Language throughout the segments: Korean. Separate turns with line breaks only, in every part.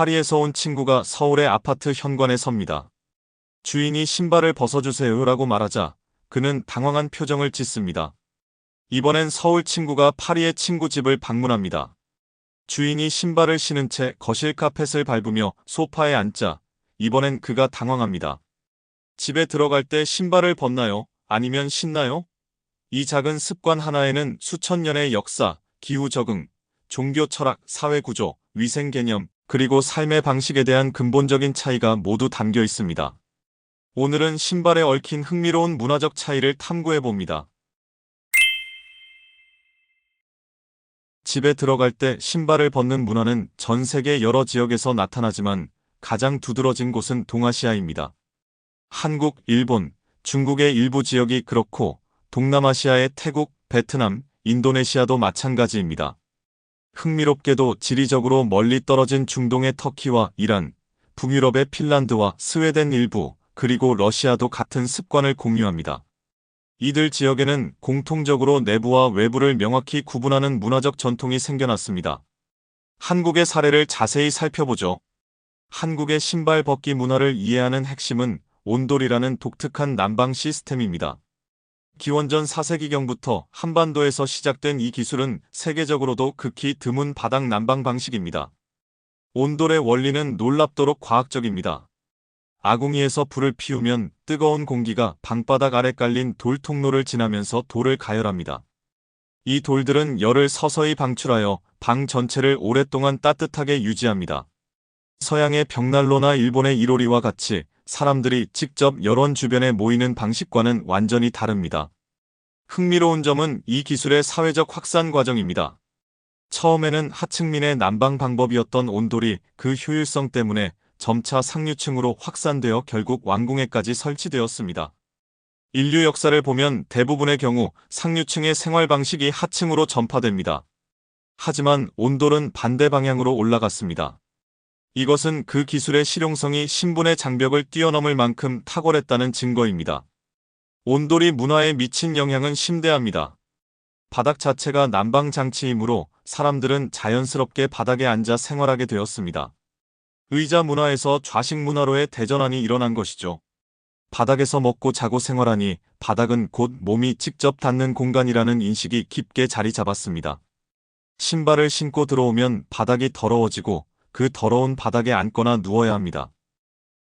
파리에서 온 친구가 서울의 아파트 현관에 섭니다. 주인이 신발을 벗어주세요라고 말하자 그는 당황한 표정을 짓습니다. 이번엔 서울 친구가 파리의 친구 집을 방문합니다. 주인이 신발을 신은 채 거실 카펫을 밟으며 소파에 앉자 이번엔 그가 당황합니다. 집에 들어갈 때 신발을 벗나요? 아니면 신나요? 이 작은 습관 하나에는 수천 년의 역사, 기후 적응, 종교 철학, 사회 구조, 위생 개념, 그리고 삶의 방식에 대한 근본적인 차이가 모두 담겨 있습니다. 오늘은 신발에 얽힌 흥미로운 문화적 차이를 탐구해 봅니다. 집에 들어갈 때 신발을 벗는 문화는 전 세계 여러 지역에서 나타나지만 가장 두드러진 곳은 동아시아입니다. 한국, 일본, 중국의 일부 지역이 그렇고 동남아시아의 태국, 베트남, 인도네시아도 마찬가지입니다. 흥미롭게도 지리적으로 멀리 떨어진 중동의 터키와 이란, 북유럽의 핀란드와 스웨덴 일부, 그리고 러시아도 같은 습관을 공유합니다. 이들 지역에는 공통적으로 내부와 외부를 명확히 구분하는 문화적 전통이 생겨났습니다. 한국의 사례를 자세히 살펴보죠. 한국의 신발 벗기 문화를 이해하는 핵심은 온돌이라는 독특한 난방 시스템입니다. 기원전 4세기경부터 한반도에서 시작된 이 기술은 세계적으로도 극히 드문 바닥 난방 방식입니다. 온돌의 원리는 놀랍도록 과학적입니다. 아궁이에서 불을 피우면 뜨거운 공기가 방바닥 아래 깔린 돌 통로를 지나면서 돌을 가열합니다. 이 돌들은 열을 서서히 방출하여 방 전체를 오랫동안 따뜻하게 유지합니다. 서양의 벽난로나 일본의 이로리와 같이 사람들이 직접 열원 주변에 모이는 방식과는 완전히 다릅니다. 흥미로운 점은 이 기술의 사회적 확산 과정입니다. 처음에는 하층민의 난방 방법이었던 온돌이 그 효율성 때문에 점차 상류층으로 확산되어 결국 왕궁에까지 설치되었습니다. 인류 역사를 보면 대부분의 경우 상류층의 생활 방식이 하층으로 전파됩니다. 하지만 온돌은 반대 방향으로 올라갔습니다. 이것은 그 기술의 실용성이 신분의 장벽을 뛰어넘을 만큼 탁월했다는 증거입니다. 온돌이 문화에 미친 영향은 심대합니다. 바닥 자체가 난방 장치이므로 사람들은 자연스럽게 바닥에 앉아 생활하게 되었습니다. 의자 문화에서 좌식 문화로의 대전환이 일어난 것이죠. 바닥에서 먹고 자고 생활하니 바닥은 곧 몸이 직접 닿는 공간이라는 인식이 깊게 자리 잡았습니다. 신발을 신고 들어오면 바닥이 더러워지고 그 더러운 바닥에 앉거나 누워야 합니다.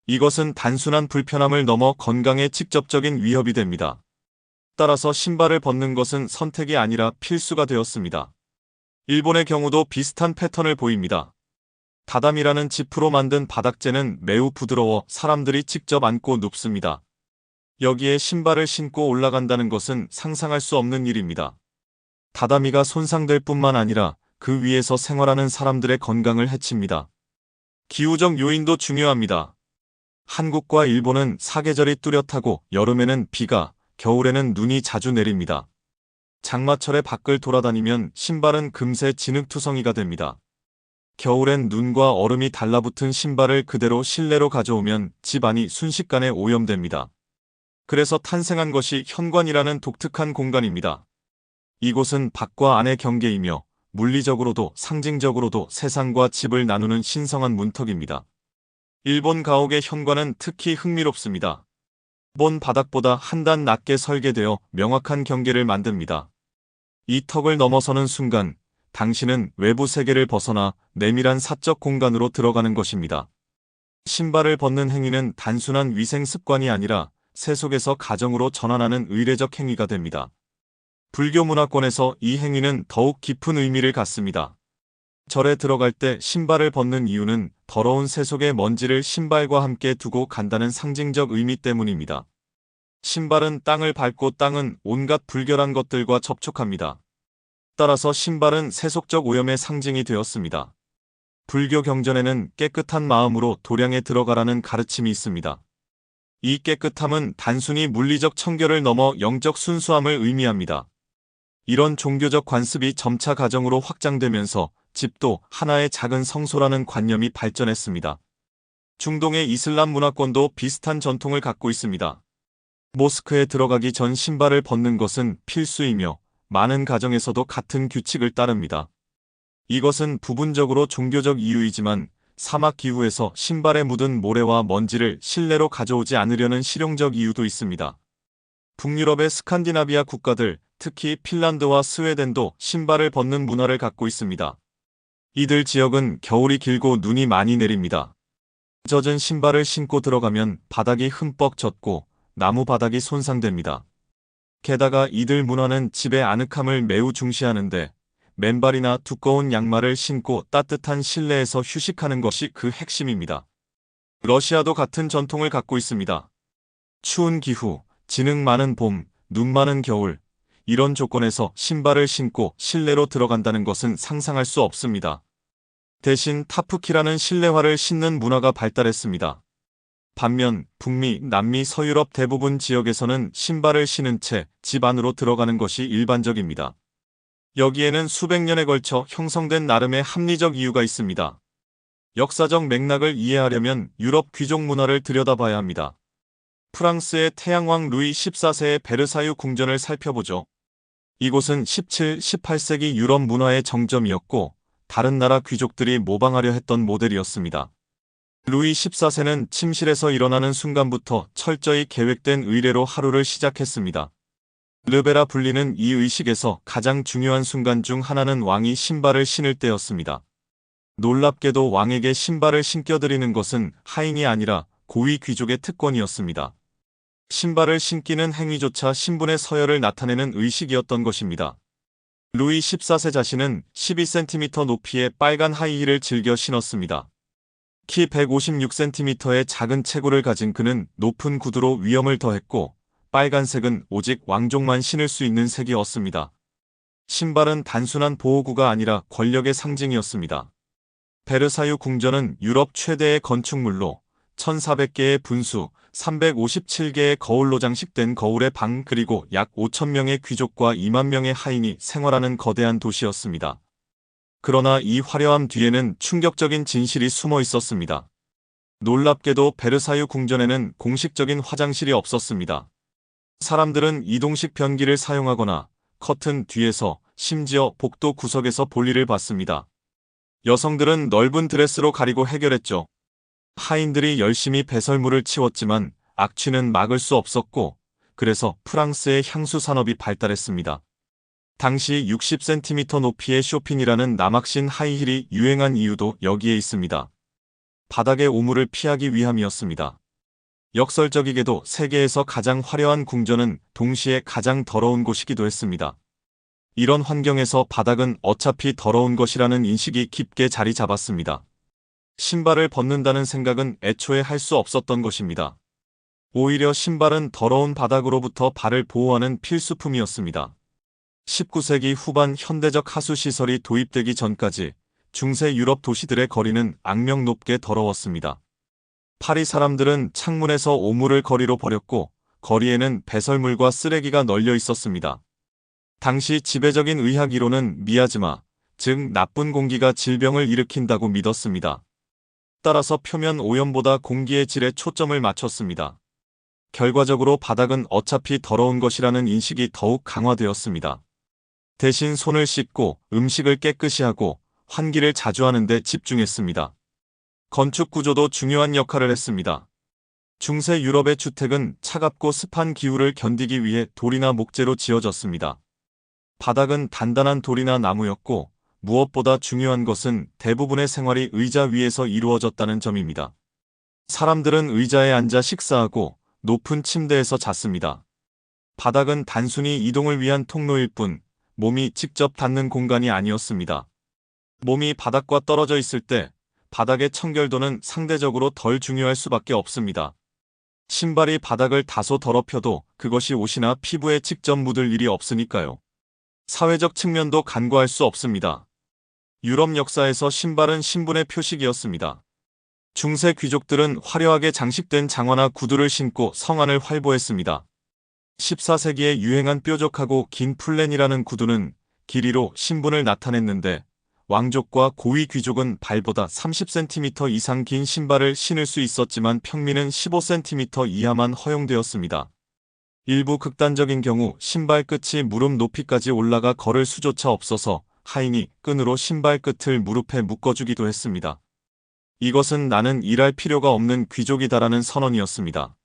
이것은 단순한 불편함을 넘어 건강에 직접적인 위협이 됩니다. 따라서 신발을 벗는 것은 선택이 아니라 필수가 되었습니다. 일본의 경우도 비슷한 패턴을 보입니다. 다담이라는 지프로 만든 바닥재는 매우 부드러워 사람들이 직접 앉고 눕습니다. 여기에 신발을 신고 올라간다는 것은 상상할 수 없는 일입니다. 다다미가 손상될 뿐만 아니라 그 위에서 생활하는 사람들의 건강을 해칩니다. 기후적 요인도 중요합니다. 한국과 일본은 사계절이 뚜렷하고 여름에는 비가, 겨울에는 눈이 자주 내립니다. 장마철에 밖을 돌아다니면 신발은 금세 진흙투성이가 됩니다. 겨울엔 눈과 얼음이 달라붙은 신발을 그대로 실내로 가져오면 집 안이 순식간에 오염됩니다. 그래서 탄생한 것이 현관이라는 독특한 공간입니다. 이곳은 밖과 안의 경계이며 물리적으로도 상징적으로도 세상과 집을 나누는 신성한 문턱입니다. 일본 가옥의 현관은 특히 흥미롭습니다. 일본 바닥보다 한 단 낮게 설계되어 명확한 경계를 만듭니다. 이 턱을 넘어서는 순간 당신은 외부 세계를 벗어나 내밀한 사적 공간으로 들어가는 것입니다. 신발을 벗는 행위는 단순한 위생 습관이 아니라 세속에서 가정으로 전환하는 의례적 행위가 됩니다. 불교 문화권에서 이 행위는 더욱 깊은 의미를 갖습니다. 절에 들어갈 때 신발을 벗는 이유는 더러운 세속의 먼지를 신발과 함께 두고 간다는 상징적 의미 때문입니다. 신발은 땅을 밟고 땅은 온갖 불결한 것들과 접촉합니다. 따라서 신발은 세속적 오염의 상징이 되었습니다. 불교 경전에는 깨끗한 마음으로 도량에 들어가라는 가르침이 있습니다. 이 깨끗함은 단순히 물리적 청결을 넘어 영적 순수함을 의미합니다. 이런 종교적 관습이 점차 가정으로 확장되면서 집도 하나의 작은 성소라는 관념이 발전했습니다. 중동의 이슬람 문화권도 비슷한 전통을 갖고 있습니다. 모스크에 들어가기 전 신발을 벗는 것은 필수이며 많은 가정에서도 같은 규칙을 따릅니다. 이것은 부분적으로 종교적 이유이지만 사막 기후에서 신발에 묻은 모래와 먼지를 실내로 가져오지 않으려는 실용적 이유도 있습니다. 북유럽의 스칸디나비아 국가들, 특히 핀란드와 스웨덴도 신발을 벗는 문화를 갖고 있습니다. 이들 지역은 겨울이 길고 눈이 많이 내립니다. 젖은 신발을 신고 들어가면 바닥이 흠뻑 젖고 나무 바닥이 손상됩니다. 게다가 이들 문화는 집의 아늑함을 매우 중시하는데 맨발이나 두꺼운 양말을 신고 따뜻한 실내에서 휴식하는 것이 그 핵심입니다. 러시아도 같은 전통을 갖고 있습니다. 추운 기후, 지능 많은 봄, 눈 많은 겨울, 이런 조건에서 신발을 신고 실내로 들어간다는 것은 상상할 수 없습니다. 대신 타프키라는 실내화를 신는 문화가 발달했습니다. 반면 북미, 남미, 서유럽 대부분 지역에서는 신발을 신은 채 집 안으로 들어가는 것이 일반적입니다. 여기에는 수백 년에 걸쳐 형성된 나름의 합리적 이유가 있습니다. 역사적 맥락을 이해하려면 유럽 귀족 문화를 들여다봐야 합니다. 프랑스의 태양왕 루이 14세의 베르사유 궁전을 살펴보죠. 이곳은 17, 18세기 유럽 문화의 정점이었고 다른 나라 귀족들이 모방하려 했던 모델이었습니다. 루이 14세는 침실에서 일어나는 순간부터 철저히 계획된 의례로 하루를 시작했습니다. 르베라 불리는 이 의식에서 가장 중요한 순간 중 하나는 왕이 신발을 신을 때였습니다. 놀랍게도 왕에게 신발을 신겨드리는 것은 하인이 아니라 고위 귀족의 특권이었습니다. 신발을 신기는 행위조차 신분의 서열을 나타내는 의식이었던 것입니다. 루이 14세 자신은 12cm 높이의 빨간 하이힐을 즐겨 신었습니다. 키 156cm의 작은 체구를 가진 그는 높은 구두로 위엄을 더했고 빨간색은 오직 왕족만 신을 수 있는 색이었습니다. 신발은 단순한 보호구가 아니라 권력의 상징이었습니다. 베르사유 궁전은 유럽 최대의 건축물로 1400개의 분수, 357개의 거울로 장식된 거울의 방 그리고 약 5,000명의 귀족과 2만 명의 하인이 생활하는 거대한 도시였습니다. 그러나 이 화려함 뒤에는 충격적인 진실이 숨어 있었습니다. 놀랍게도 베르사유 궁전에는 공식적인 화장실이 없었습니다. 사람들은 이동식 변기를 사용하거나 커튼 뒤에서 심지어 복도 구석에서 볼일을 봤습니다. 여성들은 넓은 드레스로 가리고 해결했죠. 하인들이 열심히 배설물을 치웠지만 악취는 막을 수 없었고 그래서 프랑스의 향수 산업이 발달했습니다. 당시 60cm 높이의 쇼핀이라는 남학신 하이힐이 유행한 이유도 여기에 있습니다. 바닥의 오물을 피하기 위함이었습니다. 역설적이게도 세계에서 가장 화려한 궁전은 동시에 가장 더러운 곳이기도 했습니다. 이런 환경에서 바닥은 어차피 더러운 것이라는 인식이 깊게 자리 잡았습니다. 신발을 벗는다는 생각은 애초에 할 수 없었던 것입니다. 오히려 신발은 더러운 바닥으로부터 발을 보호하는 필수품이었습니다. 19세기 후반 현대적 하수시설이 도입되기 전까지 중세 유럽 도시들의 거리는 악명 높게 더러웠습니다. 파리 사람들은 창문에서 오물을 거리로 버렸고 거리에는 배설물과 쓰레기가 널려 있었습니다. 당시 지배적인 의학 이론은 미아즈마, 즉 나쁜 공기가 질병을 일으킨다고 믿었습니다. 따라서 표면 오염보다 공기의 질에 초점을 맞췄습니다. 결과적으로 바닥은 어차피 더러운 것이라는 인식이 더욱 강화되었습니다. 대신 손을 씻고 음식을 깨끗이 하고 환기를 자주 하는 데 집중했습니다. 건축 구조도 중요한 역할을 했습니다. 중세 유럽의 주택은 차갑고 습한 기후를 견디기 위해 돌이나 목재로 지어졌습니다. 바닥은 단단한 돌이나 나무였고 무엇보다 중요한 것은 대부분의 생활이 의자 위에서 이루어졌다는 점입니다. 사람들은 의자에 앉아 식사하고 높은 침대에서 잤습니다. 바닥은 단순히 이동을 위한 통로일 뿐 몸이 직접 닿는 공간이 아니었습니다. 몸이 바닥과 떨어져 있을 때 바닥의 청결도는 상대적으로 덜 중요할 수밖에 없습니다. 신발이 바닥을 다소 더럽혀도 그것이 옷이나 피부에 직접 묻을 일이 없으니까요. 사회적 측면도 간과할 수 없습니다. 유럽 역사에서 신발은 신분의 표식이었습니다. 중세 귀족들은 화려하게 장식된 장화나 구두를 신고 성안을 활보했습니다. 14세기에 유행한 뾰족하고 긴 플랜이라는 구두는 길이로 신분을 나타냈는데 왕족과 고위 귀족은 발보다 30cm 이상 긴 신발을 신을 수 있었지만 평민은 15cm 이하만 허용되었습니다. 일부 극단적인 경우 신발 끝이 무릎 높이까지 올라가 걸을 수조차 없어서 하인이 끈으로 신발 끝을 무릎에 묶어주기도 했습니다. 이것은 나는 일할 필요가 없는 귀족이다라는 선언이었습니다.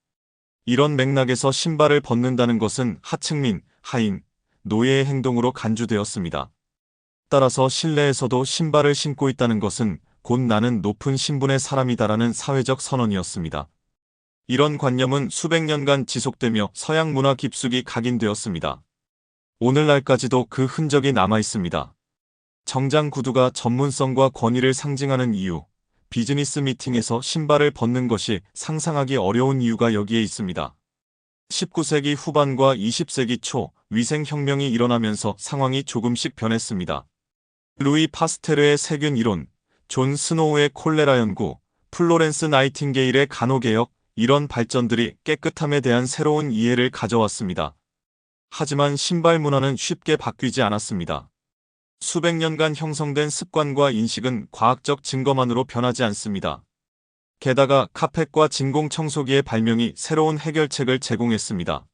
이런 맥락에서 신발을 벗는다는 것은 하층민, 하인, 노예의 행동으로 간주되었습니다. 따라서 실내에서도 신발을 신고 있다는 것은 곧 나는 높은 신분의 사람이다라는 사회적 선언이었습니다. 이런 관념은 수백 년간 지속되며 서양 문화 깊숙이 각인되었습니다. 오늘날까지도 그 흔적이 남아 있습니다. 정장 구두가 전문성과 권위를 상징하는 이유, 비즈니스 미팅에서 신발을 벗는 것이 상상하기 어려운 이유가 여기에 있습니다. 19세기 후반과 20세기 초 위생혁명이 일어나면서 상황이 조금씩 변했습니다. 루이 파스테르의 세균 이론, 존 스노우의 콜레라 연구, 플로렌스 나이팅게일의 간호개혁, 이런 발전들이 깨끗함에 대한 새로운 이해를 가져왔습니다. 하지만 신발 문화는 쉽게 바뀌지 않았습니다. 수백 년간 형성된 습관과 인식은 과학적 증거만으로 변하지 않습니다. 게다가 카펫과 진공청소기의 발명이 새로운 해결책을 제공했습니다.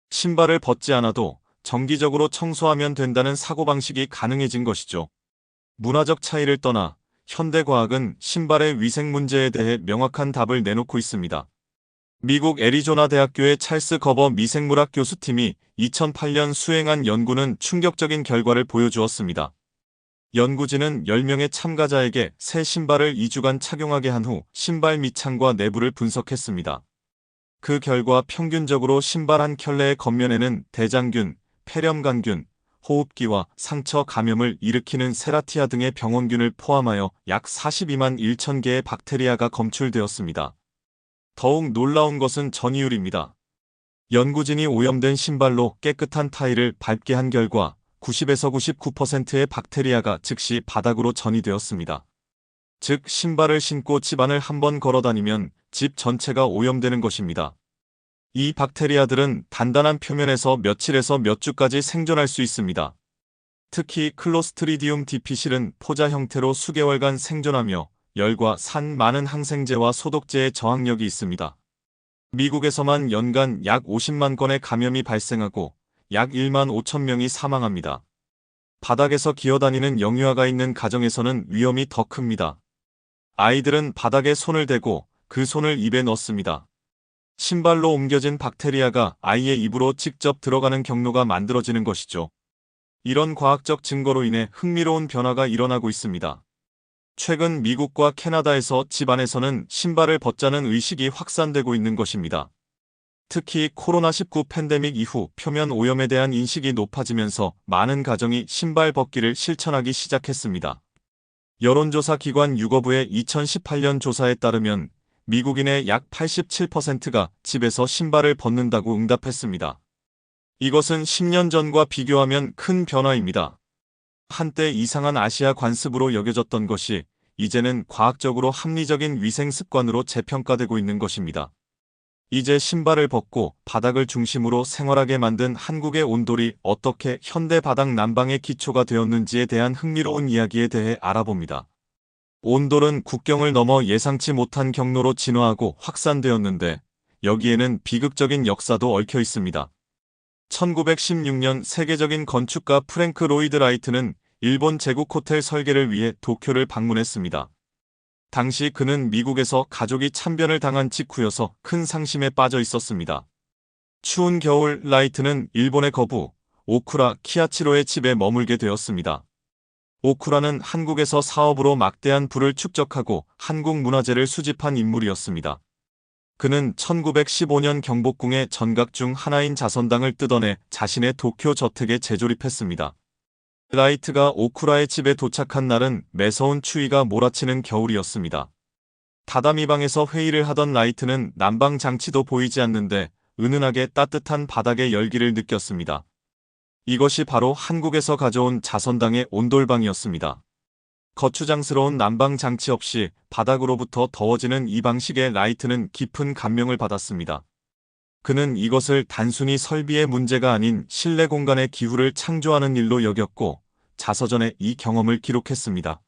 신발을 벗지 않아도 정기적으로 청소하면 된다는 사고방식이 가능해진 것이죠. 문화적 차이를 떠나 현대과학은 신발의 위생 문제에 대해 명확한 답을 내놓고 있습니다. 미국 애리조나 대학교의 찰스 거버 미생물학 교수팀이 2008년 수행한 연구는 충격적인 결과를 보여주었습니다. 연구진은 10명의 참가자에게 새 신발을 2주간 착용하게 한 후 신발 밑창과 내부를 분석했습니다. 그 결과 평균적으로 신발 한 켤레의 겉면에는 대장균, 폐렴간균, 호흡기와 상처 감염을 일으키는 세라티아 등의 병원균을 포함하여 약 42만 1천 개의 박테리아가 검출되었습니다. 더욱 놀라운 것은 전이율입니다. 연구진이 오염된 신발로 깨끗한 타일을 밟게 한 결과 90에서 99%의 박테리아가 즉시 바닥으로 전이되었습니다. 즉 신발을 신고 집 안을 한번 걸어다니면 집 전체가 오염되는 것입니다. 이 박테리아들은 단단한 표면에서 며칠에서 몇 주까지 생존할 수 있습니다. 특히 클로스트리디움 디피실은 포자 형태로 수개월간 생존하며 열과 산 많은 항생제와 소독제의 저항력이 있습니다. 미국에서만 연간 약 50만 건의 감염이 발생하고 약 1만 5천 명이 사망합니다. 바닥에서 기어다니는 영유아가 있는 가정에서는 위험이 더 큽니다. 아이들은 바닥에 손을 대고 그 손을 입에 넣습니다. 신발로 옮겨진 박테리아가 아이의 입으로 직접 들어가는 경로가 만들어지는 것이죠. 이런 과학적 증거로 인해 흥미로운 변화가 일어나고 있습니다. 최근 미국과 캐나다에서 집안에서는 신발을 벗자는 의식이 확산되고 있는 것입니다. 특히 코로나19 팬데믹 이후 표면 오염에 대한 인식이 높아지면서 많은 가정이 신발 벗기를 실천하기 시작했습니다. 여론조사 기관 유거부의 2018년 조사에 따르면 미국인의 약 87%가 집에서 신발을 벗는다고 응답했습니다. 이것은 10년 전과 비교하면 큰 변화입니다. 한때 이상한 아시아 관습으로 여겨졌던 것이 이제는 과학적으로 합리적인 위생 습관으로 재평가되고 있는 것입니다. 이제 신발을 벗고 바닥을 중심으로 생활하게 만든 한국의 온돌이 어떻게 현대 바닥 난방의 기초가 되었는지에 대한 흥미로운 이야기에 대해 알아봅니다. 온돌은 국경을 넘어 예상치 못한 경로로 진화하고 확산되었는데 여기에는 비극적인 역사도 얽혀 있습니다. 1916년 세계적인 건축가 프랭크 로이드 라이트는 일본 제국 호텔 설계를 위해 도쿄를 방문했습니다. 당시 그는 미국에서 가족이 참변을 당한 직후여서 큰 상심에 빠져 있었습니다. 추운 겨울 라이트는 일본의 거부, 오쿠라 키아치로의 집에 머물게 되었습니다. 오쿠라는 한국에서 사업으로 막대한 부를 축적하고 한국 문화재를 수집한 인물이었습니다. 그는 1915년 경복궁의 전각 중 하나인 자선당을 뜯어내 자신의 도쿄 저택에 재조립했습니다. 라이트가 오쿠라의 집에 도착한 날은 매서운 추위가 몰아치는 겨울이었습니다. 다다미 방에서 회의를 하던 라이트는 난방 장치도 보이지 않는데 은은하게 따뜻한 바닥의 열기를 느꼈습니다. 이것이 바로 한국에서 가져온 자선당의 온돌방이었습니다. 거추장스러운 난방 장치 없이 바닥으로부터 더워지는 이 방식에 라이트는 깊은 감명을 받았습니다. 그는 이것을 단순히 설비의 문제가 아닌 실내 공간의 기후를 창조하는 일로 여겼고 자서전에 이 경험을 기록했습니다.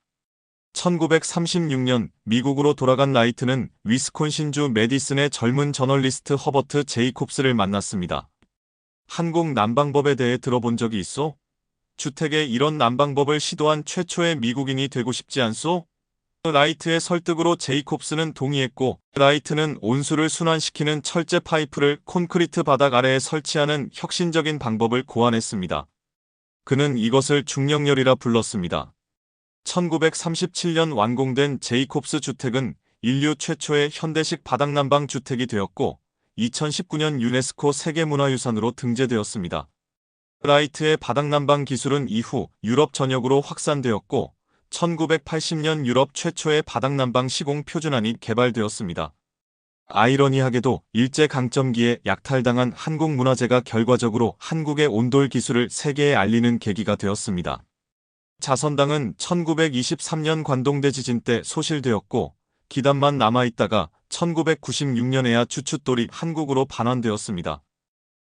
1936년 미국으로 돌아간 라이트는 위스콘신주 메디슨의 젊은 저널리스트 허버트 제이콥스를 만났습니다. 한국 난방법에 대해 들어본 적이 있어? 주택에 이런 난방법을 시도한 최초의 미국인이 되고 싶지 않소? 라이트의 설득으로 제이콥스는 동의했고, 라이트는 온수를 순환시키는 철제 파이프를 콘크리트 바닥 아래에 설치하는 혁신적인 방법을 고안했습니다. 그는 이것을 중력열이라 불렀습니다. 1937년 완공된 제이콥스 주택은 인류 최초의 현대식 바닥난방 주택이 되었고 2019년 유네스코 세계문화유산으로 등재되었습니다. 라이트의 바닥난방 기술은 이후 유럽 전역으로 확산되었고 1980년 유럽 최초의 바닥난방 시공 표준안이 개발되었습니다. 아이러니하게도 일제강점기에 약탈당한 한국 문화재가 결과적으로 한국의 온돌 기술을 세계에 알리는 계기가 되었습니다. 자선당은 1923년 관동대 지진 때 소실되었고 기단만 남아있다가 1996년에야 주춧돌이 한국으로 반환되었습니다.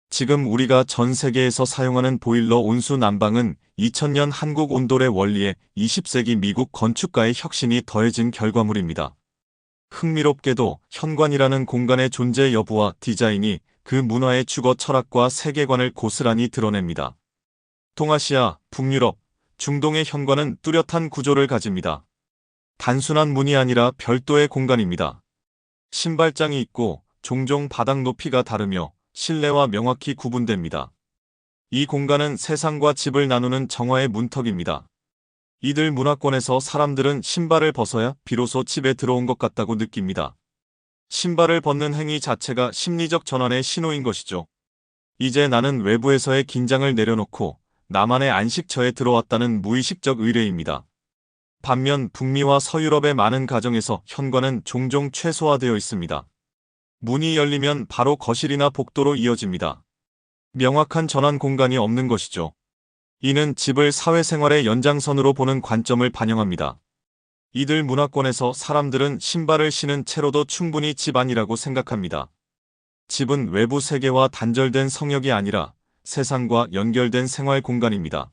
지금 우리가 전 세계에서 사용하는 보일러 온수 난방은 2000년 한국 온돌의 원리에 20세기 미국 건축가의 혁신이 더해진 결과물입니다. 흥미롭게도 현관이라는 공간의 존재 여부와 디자인이 그 문화의 주거 철학과 세계관을 고스란히 드러냅니다. 동아시아, 북유럽, 중동의 현관은 뚜렷한 구조를 가집니다. 단순한 문이 아니라 별도의 공간입니다. 신발장이 있고 종종 바닥 높이가 다르며 실내와 명확히 구분됩니다. 이 공간은 세상과 집을 나누는 정화의 문턱입니다. 이들 문화권에서 사람들은 신발을 벗어야 비로소 집에 들어온 것 같다고 느낍니다. 신발을 벗는 행위 자체가 심리적 전환의 신호인 것이죠. 이제 나는 외부에서의 긴장을 내려놓고 나만의 안식처에 들어왔다는 무의식적 의뢰입니다. 반면 북미와 서유럽의 많은 가정에서 현관은 종종 최소화되어 있습니다. 문이 열리면 바로 거실이나 복도로 이어집니다. 명확한 전환 공간이 없는 것이죠. 이는 집을 사회생활의 연장선으로 보는 관점을 반영합니다. 이들 문화권에서 사람들은 신발을 신은 채로도 충분히 집 안이라고 생각합니다. 집은 외부 세계와 단절된 성역이 아니라 세상과 연결된 생활 공간입니다.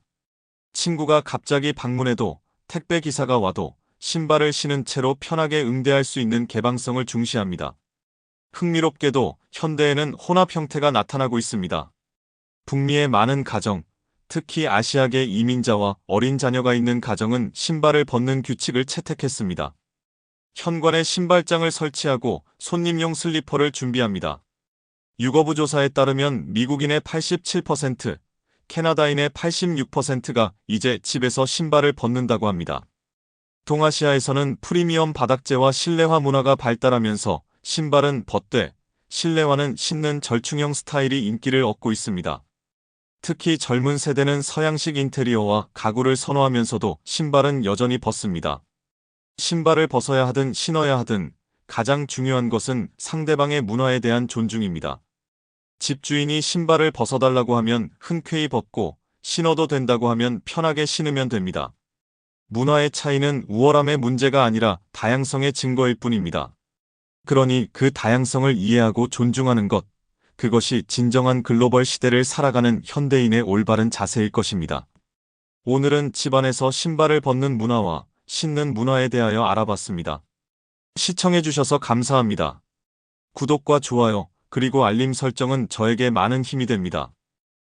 친구가 갑자기 방문해도 택배 기사가 와도 신발을 신은 채로 편하게 응대할 수 있는 개방성을 중시합니다. 흥미롭게도 현대에는 혼합 형태가 나타나고 있습니다. 북미의 많은 가정, 특히 아시아계 이민자와 어린 자녀가 있는 가정은 신발을 벗는 규칙을 채택했습니다. 현관에 신발장을 설치하고 손님용 슬리퍼를 준비합니다. 유거부 조사에 따르면 미국인의 87%, 캐나다인의 86%가 이제 집에서 신발을 벗는다고 합니다. 동아시아에서는 프리미엄 바닥재와 실내화 문화가 발달하면서 신발은 벗되 실내화는 신는 절충형 스타일이 인기를 얻고 있습니다. 특히 젊은 세대는 서양식 인테리어와 가구를 선호하면서도 신발은 여전히 벗습니다. 신발을 벗어야 하든 신어야 하든 가장 중요한 것은 상대방의 문화에 대한 존중입니다. 집주인이 신발을 벗어달라고 하면 흔쾌히 벗고 신어도 된다고 하면 편하게 신으면 됩니다. 문화의 차이는 우월함의 문제가 아니라 다양성의 증거일 뿐입니다. 그러니 그 다양성을 이해하고 존중하는 것, 그것이 진정한 글로벌 시대를 살아가는 현대인의 올바른 자세일 것입니다. 오늘은 집안에서 신발을 벗는 문화와 신는 문화에 대하여 알아봤습니다. 시청해주셔서 감사합니다. 구독과 좋아요, 그리고 알림 설정은 저에게 많은 힘이 됩니다.